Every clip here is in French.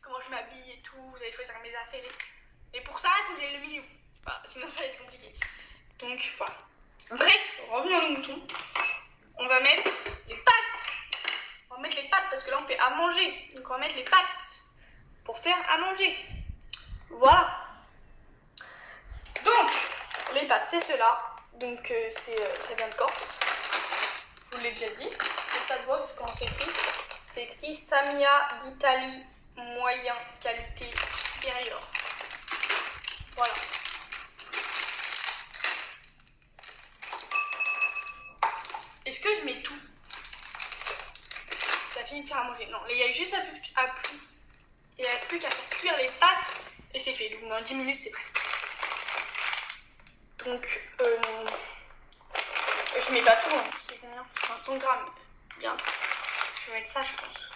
comment je m'habille et tout, vous allez choisir mes affaires. Mais pour ça, il faut que j'aille le milieu. Enfin, sinon ça va être compliqué. Donc voilà. Bref, revenons à nos moutons. On va mettre les pâtes. On va mettre les pâtes parce que là on fait à manger. Donc on va mettre les pâtes pour faire à manger. Voilà. Donc, les pâtes, c'est cela. Donc ça vient de Corse. Je vous l'ai déjà dit. Et ça se voit parce que quand c'est écrit, c'est écrit Samia d'Italie, moyen, qualité supérieure. Voilà. Est-ce que je mets tout? Ça finit de faire à manger. Non, il y a juste à plus. Il ne reste plus qu'à faire cuire les pâtes et c'est fait. Donc dans 10 minutes, c'est prêt. Donc, je mets pas tout. Hein. C'est combien? 500 grammes. Bien trop. Je vais mettre ça, je pense.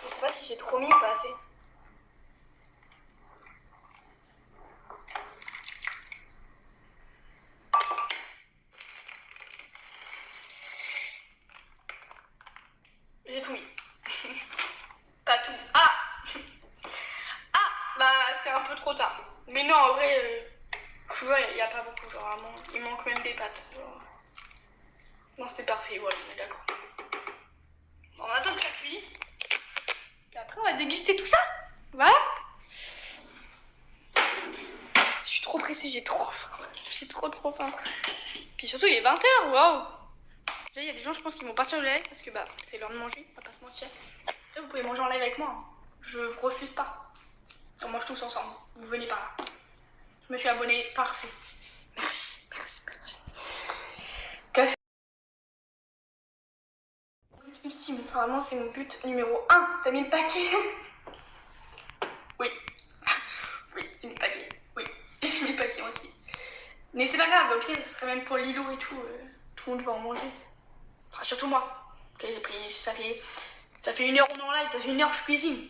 Je sais pas si j'ai trop mis ou pas assez. J'ai tout mis. Pas tout. Ah bah c'est un peu trop tard. Mais non, en vrai, je vois, il n'y a pas beaucoup. Genre, vraiment, il manque même des pâtes. Genre... Non, c'est parfait, voilà, on est d'accord. Bon, on attend que ça cuit. Et après, on va déguster tout ça. Voilà. Je suis trop pressée, j'ai trop faim. J'ai trop faim. Puis surtout, il est 20h, waouh. Il y a des gens, je pense, qui vont partir de live parce que bah, c'est l'heure de manger, on va pas se mentir. Après, vous pouvez manger en live avec moi. Hein. Je vous refuse pas. On mange tous ensemble. Vous venez par là. Je me suis abonnée, parfait. Merci. Café. But ultime, vraiment c'est mon but numéro 1. T'as mis le paquet? Oui. Oui, j'ai mis le paquet. Oui, j'ai mis le paquet entier. Mais c'est pas grave, au pire, ce serait même pour Lilo et tout. Tout le monde va en manger. Enfin, surtout moi. Ok, j'ai pris. Ça fait 1 heure on est en live, ça fait 1 heure que je cuisine.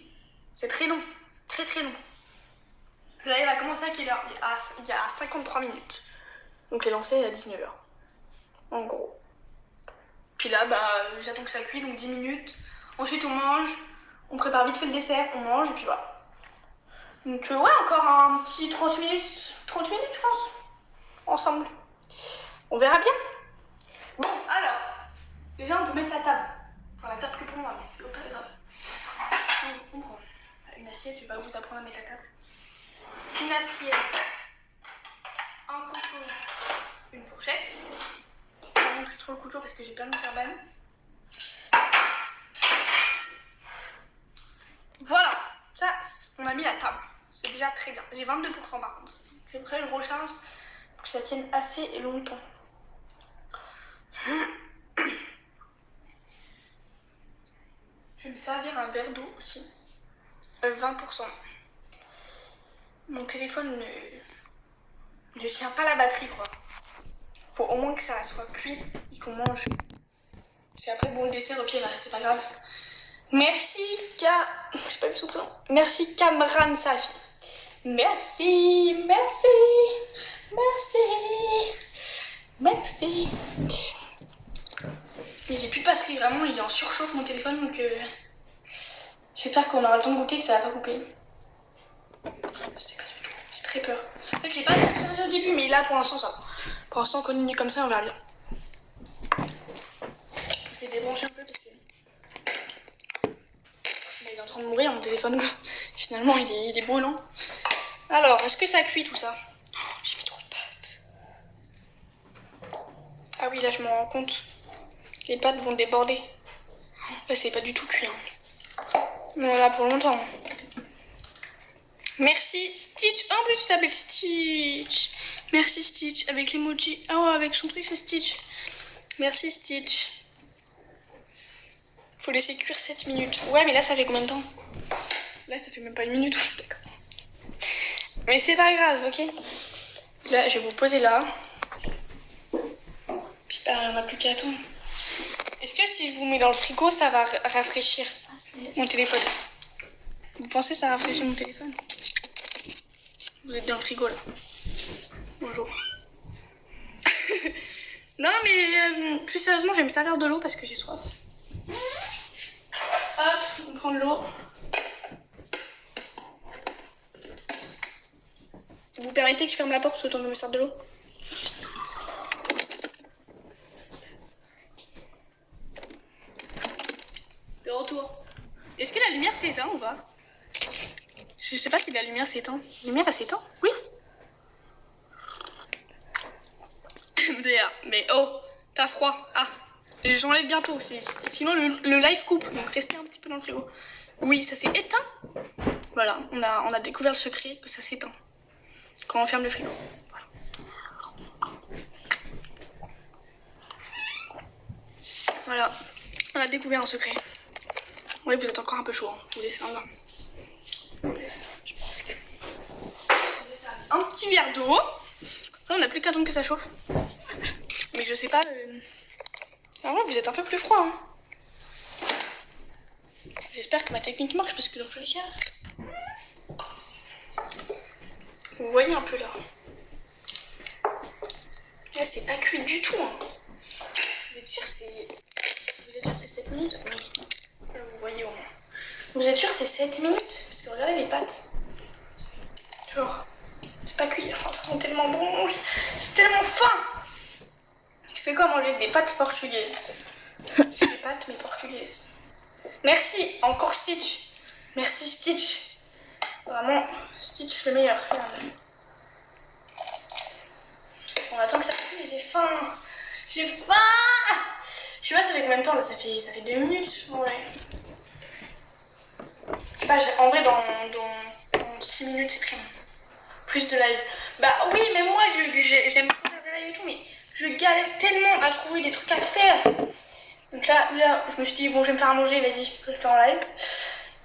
C'est très long. Très long. Le live a commencé à quelle heure? Il y a 53 minutes. Donc elle est lancée à 19h. En gros. Puis là, bah, j'attends que ça cuise, donc 10 minutes. Ensuite, on mange. On prépare vite fait le dessert, on mange, et puis voilà. Donc, ouais, encore un petit 30 minutes. 30 minutes, je pense. Ensemble. On verra bien. Bon, alors. Déjà, on peut mettre la table. Enfin, la table que pour moi, mais c'est pas grave. On prend une assiette, je vais pas vous apprendre à mettre la table. Une assiette, un couteau, une fourchette. Je vais vous montrer trop le couteau parce que j'ai pas de faire ban. Voilà, ça, on a mis la table. C'est déjà très bien. J'ai 22% par contre. C'est pour ça que je recharge pour que ça tienne assez longtemps. Je vais me servir un verre d'eau aussi. 20%. Mon téléphone ne tient pas la batterie, quoi. Faut au moins que ça soit cuit et qu'on mange. C'est après, bon, le dessert, au pire, là, c'est pas grave. Merci, j'ai pas vu son prénom. Merci, Kamran Safi. Merci. Mais j'ai plus de batterie, vraiment, il est en surchauffe, mon téléphone, donc j'espère qu'on aura le temps de goûter, que ça va pas couper. Je sais pas du tout, j'ai très peur. En fait, j'ai pas chargé au début, mais là, pour l'instant, ça va. Pour l'instant, on continue comme ça, on verra bien. Je vais débrancher un peu parce que... Il est en train de mourir, mon téléphone. Finalement, il est brûlant. Alors, est-ce que ça cuit tout ça? Oh, j'ai mis trop de pâtes. Ah oui, là, je m'en rends compte. Les pâtes vont déborder. Là, c'est pas du tout cuit. Hein. Mais on en a pour longtemps. Merci, Stitch. En plus, tu t'appelles Stitch. Merci, Stitch. Avec l'emoji. Ah ouais, avec son truc, c'est Stitch. Merci, Stitch. Faut laisser cuire 7 minutes. Ouais, mais là, ça fait combien de temps? Là, ça fait même pas 1 minute. D'accord. Mais c'est pas grave, ok? Là, je vais vous poser là. Puis, bah, on n'a plus qu'à attendre. Est-ce que si je vous mets dans le frigo, ça va rafraîchir mon téléphone? Vous pensez que ça rafraîchit mon téléphone? Vous êtes dans le frigo là. Bonjour. Non mais plus sérieusement, je vais me servir de l'eau parce que j'ai soif. Hop, on prend de l'eau. Vous permettez que je ferme la porte le temps de me servir de l'eau? De retour. Est-ce que la lumière s'éteint ou pas? Je sais pas si la lumière s'éteint. La lumière elle s'éteint? Oui. Mais oh, t'as froid. Ah, j'enlève bientôt. Sinon le live coupe. Donc restez un petit peu dans le frigo. Oui, ça s'est éteint. Voilà, on a découvert le secret que ça s'éteint quand on ferme le frigo. Voilà, on a découvert un secret. Oui, vous êtes encore un peu chaud. Hein. Je vous laisse un bain. Je pense que un petit verre d'eau. Là, on n'a plus qu'à attendre que ça chauffe. Mais je sais pas. Ah ouais, vous êtes un peu plus froid. Hein. J'espère que ma technique marche parce que dans tous les cas. Vous voyez un peu là. Là, c'est pas cuit du tout. Hein. Vous êtes sûr c'est 7 minutes? Oui. Là, vous voyez au moins. Vous êtes sûr c'est 7 minutes? Parce que regardez les pâtes. Genre, c'est pas cuit. Enfin, ça sent tellement bon. J'ai tellement faim. Tu fais quoi manger des pâtes portugaises? C'est des pâtes mais portugaises. Merci, encore Stitch. Merci Stitch. Vraiment, Stitch le meilleur. Regarde. On attend que ça cuise, j'ai faim. J'ai faim. Je sais pas ça fait combien de temps là, ça fait 2 minutes. Ouais. Je sais pas, en vrai dans 6 minutes c'est très bon. Plus de live. Bah oui mais moi j'aime beaucoup faire des lives et tout mais je galère tellement à trouver des trucs à faire. Donc là je me suis dit bon je vais me faire à manger, vas-y, je vais le faire en live.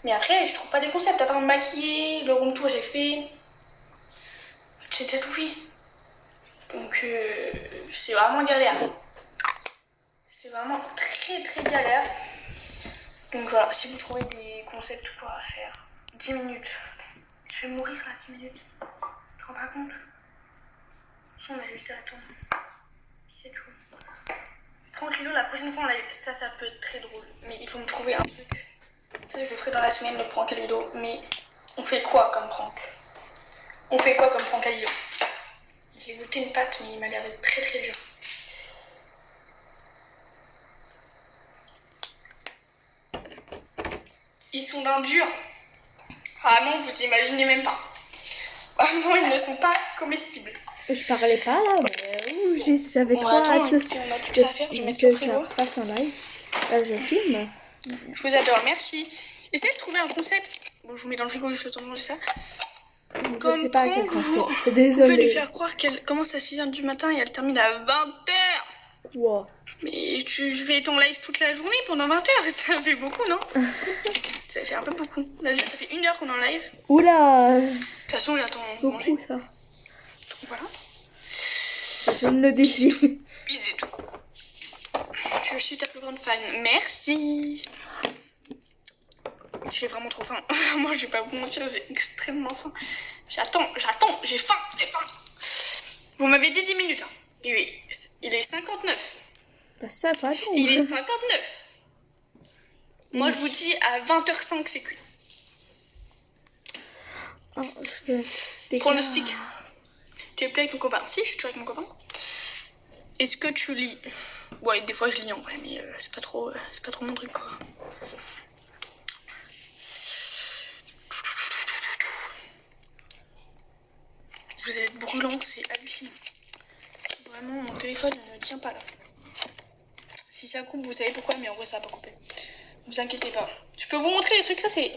Mais après je trouve pas des concepts, à part me maquiller, le room tour j'ai fait. J'ai déjà tout fait. Donc c'est vraiment galère. C'est vraiment très très galère. Donc voilà, si vous trouvez des concepts ou quoi à faire, 10 minutes. Je vais mourir là, 10 minutes. Tu te rends pas compte? On a juste à attendre. C'est tout. Franck Lilo, la prochaine fois en live, ça peut être très drôle. Mais il faut me trouver un truc. Ça, je le ferai dans la semaine, le prank à Lilo. Mais on fait quoi comme prank? On fait quoi comme prank à Lilo? J'ai goûté une pâte, mais il m'a l'air d'être très très dur. Ils sont d'un dur. Vraiment, vous imaginez même pas. Vraiment, ils ne sont pas comestibles. Je parlais pas là, mais j'avais trop hâte on a plus que ça à faire. Je vais mettre ça au frigo. je fasse en live. Là, je filme. Je vous adore, merci. Essayez de trouver un concept. Bon, je vous mets dans le frigo juste le temps de manger ça. Je sais pas quel concept. C'est Vous pouvez désolé. lui faire croire qu'elle commence à 6h du matin et elle termine à 20h. Wow. Mais je vais être en live toute la journée pendant 20h. Ça fait beaucoup, non? Ça fait un peu beaucoup. Là, ça fait 1 heure qu'on est en live. Oula. De toute façon, j'attends manger. Beaucoup ça. Donc voilà. Je ne le défie. Bisous et tout. Je suis ta plus grande fan. Merci. J'ai vraiment trop faim. Moi, je vais pas vous mentir, j'ai extrêmement faim. J'attends, j'ai faim. Vous m'avez dit 10 minutes. Hein. Il est 59. Bah ça va attendre. Il est 59. Moi, je vous dis à 20h05, c'est cuit. Oh, Pronostic. Tu es plus avec mon copain? Si, je suis toujours avec mon copain. Est-ce que tu lis? Ouais, des fois je lis en vrai, mais c'est pas trop mon truc quoi. Vous êtes brûlant, c'est hallucinant. Vraiment, mon téléphone ne tient pas là. Si ça coupe, vous savez pourquoi, mais en vrai ça va pas couper. Vous inquiétez pas. Je peux vous montrer les trucs, ça c'est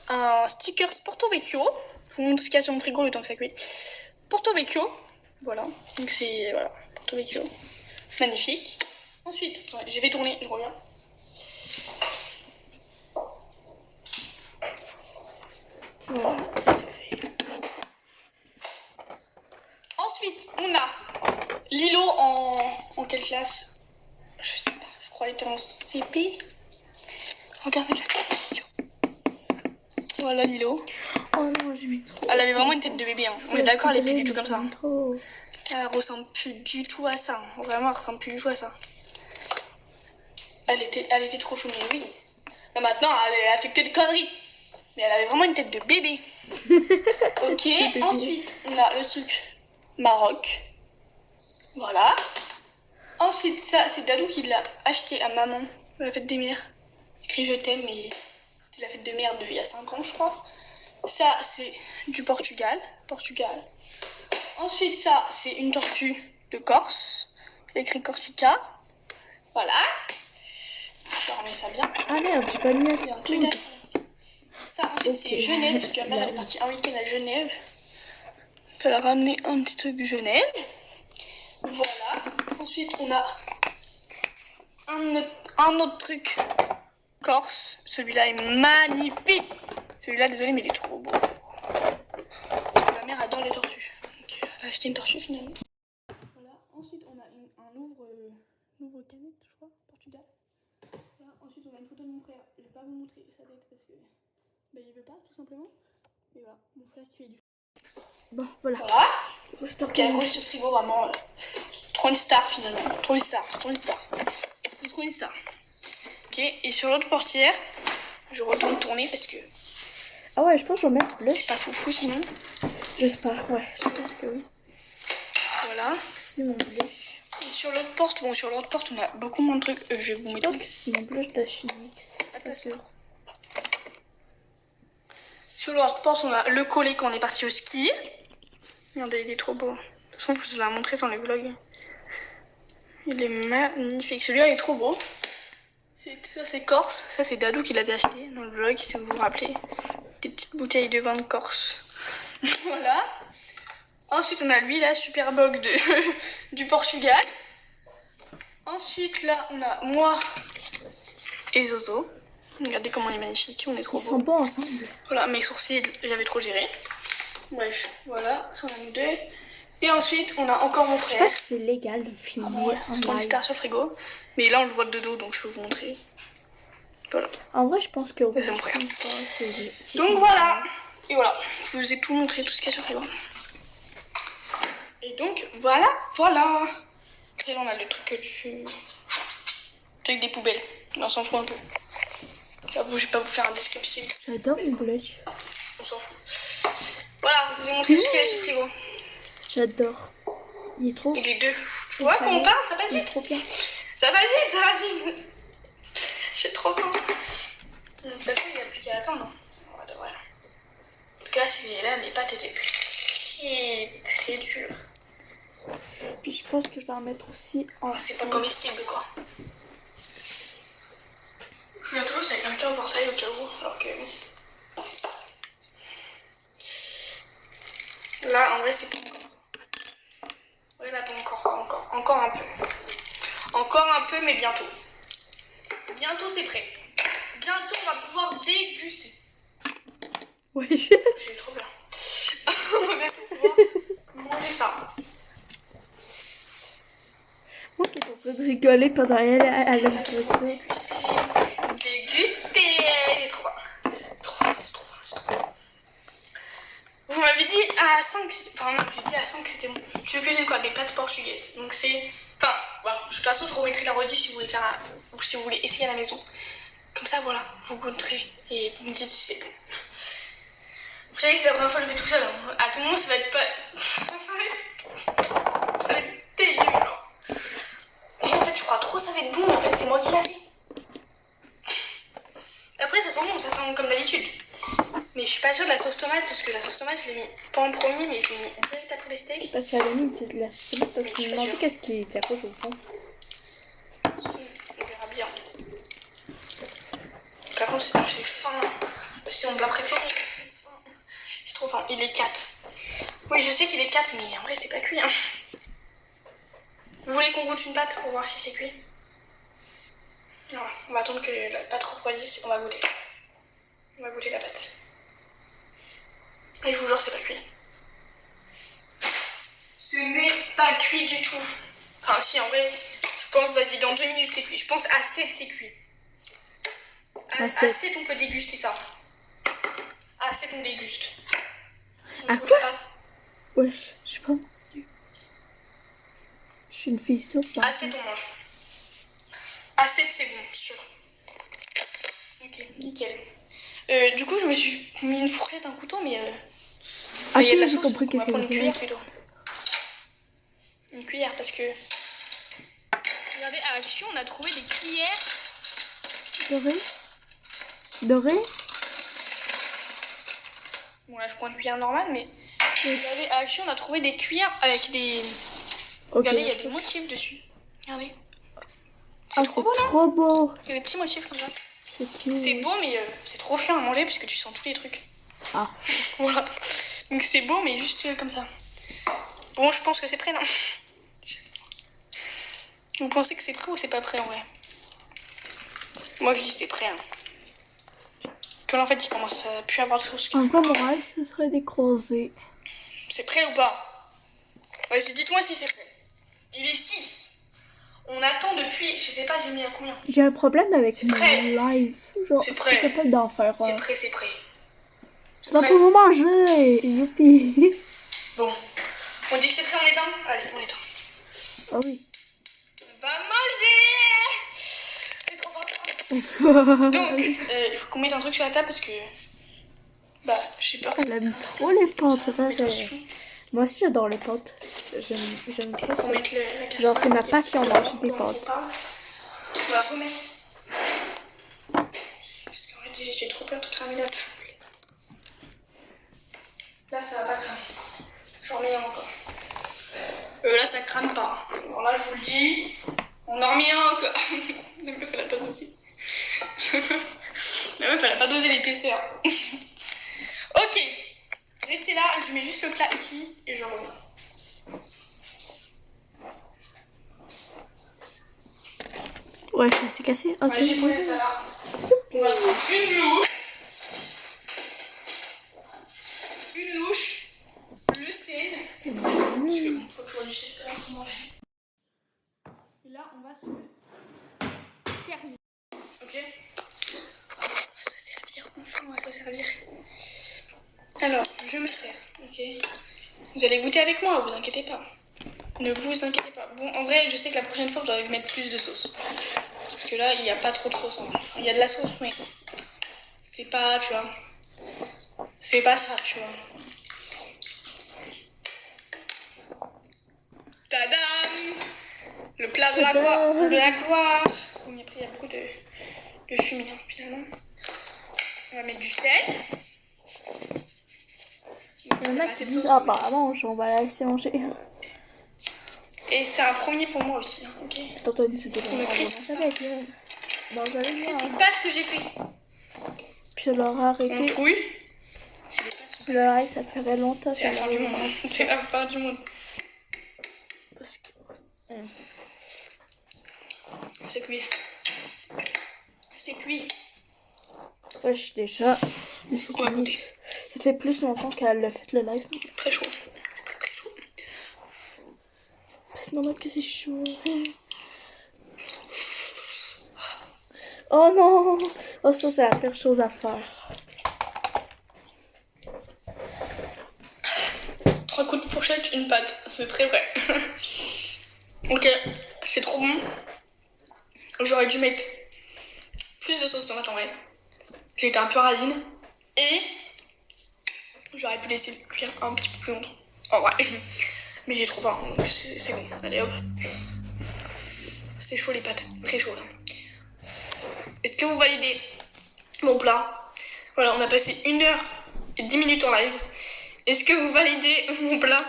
un sticker Porto Vecchio. Je vous montre ce qu'il y a sur mon frigo le temps que ça cuit. Porto Vecchio, voilà. Donc c'est, voilà, Porto Vecchio. C'est magnifique. Ensuite, ouais, je vais tourner, je reviens. Voilà. Ensuite, on a Lilo en quelle classe? Je sais pas, je crois qu'elle était en CP. Regardez la tête de Lilo. Voilà Lilo. Oh non, je mets trop. Elle avait vraiment une tête de bébé, hein. On est d'accord, elle est plus du tout comme ça. J'aime trop. Elle ressemble plus du tout à ça. Vraiment, elle ressemble plus du tout à ça. Elle était trop chou, mais oui. Mais maintenant, elle fait que des conneries. Mais elle avait vraiment une tête de bébé. Ok, ensuite, on a le truc Maroc. Voilà. Ensuite, ça, c'est Dadou qui l'a acheté à maman pour la fête des mères. Écrit je t'aime, mais c'était la fête de mère il y a 5 ans, je crois. Ça, c'est du Portugal. Ensuite, ça, c'est une tortue de Corse. Il y a écrit Corsica. Voilà. Je remets ça bien. Ah merde, j'ai pas mis Il y a un assez. truc derrière. Ça, en fait, Ok. c'est Genève, parce que ma mère elle est partie un week-end à Genève. Elle a ramené un petit truc de Genève. Voilà. Ensuite, on a un autre truc Corse. Celui-là est magnifique. Celui-là, désolé, mais il est trop beau. Parce que ma mère adore les tortues. Donc, elle a acheté une tortue finalement. Voilà. Ensuite, on a un Louvre Canette, je crois, Portugal. Voilà. Ensuite, on a une photo de mon frère. Je vais pas vous montrer sa tête parce que il veut pas, tout simplement. Et voilà, mon frère qui fait du. Bon, voilà. Voilà. Restore Qui a accroché ce frigo vraiment. Trop une star finalement. Trop une star. C'est trop une star. Ok, et sur l'autre portière, je retourne tourner parce que Ah ouais, je pense que je vais mettre blush. c'est pas foufou sinon. J'espère, ouais, je pense que oui. Voilà. C'est mon blush. Et sur l'autre porte, on a beaucoup moins de trucs. Je vais vous Je mettre pense que c'est mon blush d'Achinix. Pas sûr. Sur l'autre porte, on a le collet quand on est parti au ski. Regardez, il est trop beau. De toute façon, je vous l'ai montré dans les vlogs. Il est magnifique. Celui-là, il est trop beau. Ça, c'est Corse. Ça, c'est Dadou qui l'avait acheté dans le vlog, si vous vous rappelez. Des petites bouteilles de vin de Corse. Voilà. Ensuite, on a lui, là, Superbog du Portugal. Ensuite, là, on a moi et Zozo. Regardez comment il est magnifique. On est trop Ils beau. sont beaux ensemble. Voilà, mes sourcils, j'avais trop géré. Bref, voilà, ça en a nous deux. Et ensuite, on a encore mon Je sais frère. pas si c'est légal de filmer Ouais, en c'est trop une live. star sur le frigo. Mais là, on le voit de dos, donc je peux vous montrer. Voilà. En vrai, je pense que. C'est mon frère. C'est Donc voilà. Et voilà, je vous ai tout montré, tout ce qu'il y a sur le frigo. Et donc, voilà. Et là, on a le truc le truc des poubelles. Là, on s'en fout un peu. J'avoue, je vais pas vous faire un descriptif. J'adore mon blush. On s'en fout. Voilà, je vous ai montré tout ce qu'il y a sur le frigo. J'adore. Il est trop. Et les deux. Tu vois, quand on parle, ça passe Il est vite. trop bien. Ça va vite. J'ai trop peur. De toute façon, il n'y a plus qu'à attendre. Ouais, voilà. En tout cas, là, mes pâtes étaient très dures. Puis je pense que je vais en mettre aussi en. C'est pas comestible, quoi. Je viens toujours avec quelqu'un au portail au cas où, alors que... Là, en vrai, c'est pas encore. Ouais, là, pas encore. Encore un peu. Encore un peu, mais bientôt. Bientôt, c'est prêt. Bientôt, on va pouvoir déguster. Ouais, J'ai eu trop peur. On va bientôt pouvoir manger ça. Moi qui est en train de rigoler pendant elle a l'impression. Déguster. Il est trop bon. Trop bon. Vous m'avez dit à 5, enfin non, j'ai dit à 5 c'était bon. Je cuisine quoi? Des pâtes portugaises. Donc c'est... Enfin, voilà. De toute façon, je remettrai la rediff si vous voulez faire ou si vous voulez essayer à la maison. Comme ça, voilà, vous goûterez et vous me dites si c'est bon. Vous savez que c'est la première fois que je le fais tout seul. Hein. À tout moment, ça va être pas... ça va être dégueu, genre. Et en fait, je crois trop ça va être bon, mais en fait, c'est moi qui l'ai fait. Après, ça sent bon, ça sent comme d'habitude. Mais je suis pas sûre de la sauce tomate parce que la sauce tomate je l'ai mis pas en premier mais je l'ai mis direct après les steaks. Parce qu'elle a mis de la sauce tomate parce qu'il me demandait qu'est-ce qui était rouge au fond. On verra bien. Par contre j'ai faim. C'est mon plat préféré. J'ai trop faim. Il est 4. Oui je sais qu'il est 4 mais en vrai c'est pas cuit hein. Vous voulez qu'on goûte une pâte pour voir si c'est cuit? Non, on va attendre que la pâte refroidisse, on va goûter. On va goûter la pâte. Et je vous jure, c'est pas cuit. Ce n'est pas cuit du tout. Enfin, si, en vrai, je pense, vas-y, dans 2 minutes, c'est cuit. Je pense à 7, c'est cuit. À 7, on peut déguster ça. À 7, on déguste. Ah quoi? Wesh, je sais pas. Je suis une fille sourde. Assez on mange. Assez c'est bon, sûr. Ok, nickel. Du coup, je me suis mis une fourchette, un couteau, mais... Ah, il y a de la j'ai sauce, compris on que va c'est prendre une une cuillère plutôt. Une cuillère, parce que... Regardez, à Action, on a trouvé des cuillères. Doré? Doré? Bon, là, je prends une cuillère normale, mais... Regardez, à Action, on a trouvé des cuillères avec des... Ok. Regardez, il y a des motifs dessus. Regardez. Ah, trop c'est beau, non? trop beau. Il y a des petits motifs comme ça. C'est cute. C'est beau, mais c'est trop chiant à manger parce que tu sens tous les trucs. Ah. Voilà. Donc c'est beau, mais juste comme ça. Bon, je pense que c'est prêt, non? Vous pensez que c'est prêt ou c'est pas prêt en vrai? Moi, je dis c'est prêt. Hein. Que là, en fait, il commence à plus avoir de sauce. En vrai, mon rêve, ce serait des croisés. C'est prêt ou pas? Vas-y, dites-moi si c'est prêt. Il est 6. On attend depuis, je sais pas, j'ai mis à combien? J'ai un problème avec C'est mon prêt. live. Genre, C'est je suis prêt. capable d'en faire. C'est prêt, c'est prêt. C'est pas pour vous manger. Youpi. Bon. On dit que c'est prêt, on éteint? Allez, on éteint. Ah oui. On va manger! C'est trop fort. Donc, il faut qu'on mette un truc sur la table parce que... Bah, j'ai peur. Elle aime trop les pâtes, c'est vrai. Mettre dessus. Moi aussi, j'adore les pâtes. J'aime trop On ça. va mettre la casserole. Genre, c'est ma passion, manger des Donc, pâtes. on va remettre. Parce qu'en fait, j'ai trop peur de cramer la table. Là, ça va pas cramer. J'en remets un encore. Là, ça crame pas. Alors là, je vous le dis, on en remet un encore. La meuf, elle a pas dosé. La meuf, elle a pas dosé l'épaisseur. Ok. Restez là, je mets juste le plat ici et je reviens. Ouais, c'est cassé. Ok. Ouais, j'ai posé ça là. On va prendre une louche. Une louche. Le sel. C'est bon. Faut toujours du sel quand même pour manger. Et là, on va se servir. Ok. On va se servir. Enfin, on va se servir. Alors, je me sers. Ok. Vous allez goûter avec moi, vous inquiétez pas. Ne vous inquiétez pas. Bon, en vrai, je sais que la prochaine fois, je dois mettre plus de sauce. Parce que là, il n'y a pas trop de sauce en vrai. Enfin, il y a de la sauce, mais c'est pas, tu vois. C'est pas ça, tu vois. Tadam! Le plat de la gloire. De la gloire. Bon, après, il y a beaucoup de fumée, hein, finalement. On va mettre du sel. Il y en a qui disent, ah bah mange, on va la laisser manger. Et c'est un premier pour moi aussi, hein, ok? Tantôt, c'était On le crie. Dans avec C'est pas ce que j'ai fait. Puis elle aura On arrêté. trouille. C'est les pâtes. Puis là, ça ferait longtemps. C'est la fin du monde. C'est la fin du monde. Parce que... C'est cuit. C'est cuit. Ouais, je suis déjà... On va goûter. Ça fait plus longtemps qu'elle a fait le live. Très chaud. C'est très très chaud. C'est normal que c'est chaud. Oh non! Oh, ça, c'est la pire chose à faire. 3 coups de fourchette, une pâte. C'est très vrai. Ok, c'est trop bon. J'aurais dû mettre plus de sauce tomate en vrai. J'ai été un peu radine. Et j'aurais pu laisser cuire un petit peu plus longtemps. En vrai. Mais j'ai trop faim, donc c'est bon. Allez hop. C'est chaud les pâtes, très chaud là. Est-ce que vous validez mon plat? Voilà, on a passé 1 heure et 10 minutes en live. Est-ce que vous validez mon plat?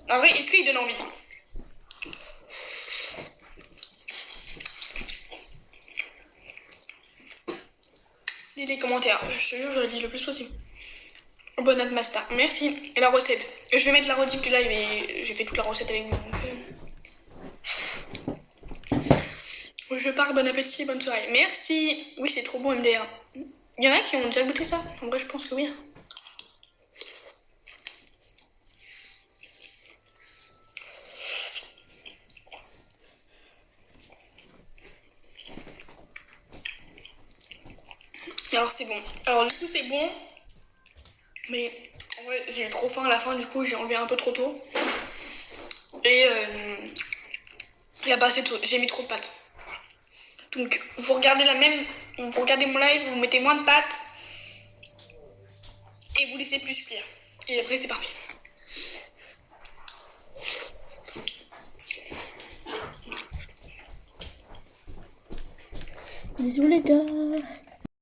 En vrai, est-ce qu'il donne envie? Dites les commentaires, je te jure, je lis le plus possible. Bon app master, merci. Et la recette, je vais mettre la rediff du live et j'ai fait toute la recette avec vous. Donc, je pars, bon appétit, bonne soirée. Merci. Oui, c'est trop bon MDR. Il y en a qui ont déjà goûté ça? En vrai, je pense que oui. Alors c'est bon. Alors du coup c'est bon. Mais Ouais, j'ai eu trop faim à la fin, du coup j'ai enlevé un peu trop tôt. Et il y a pas assez de... J'ai mis trop de pâtes. Donc vous regardez vous regardez mon live, vous mettez moins de pâtes et vous laissez plus cuire. Et après c'est parfait. Bisous les gars.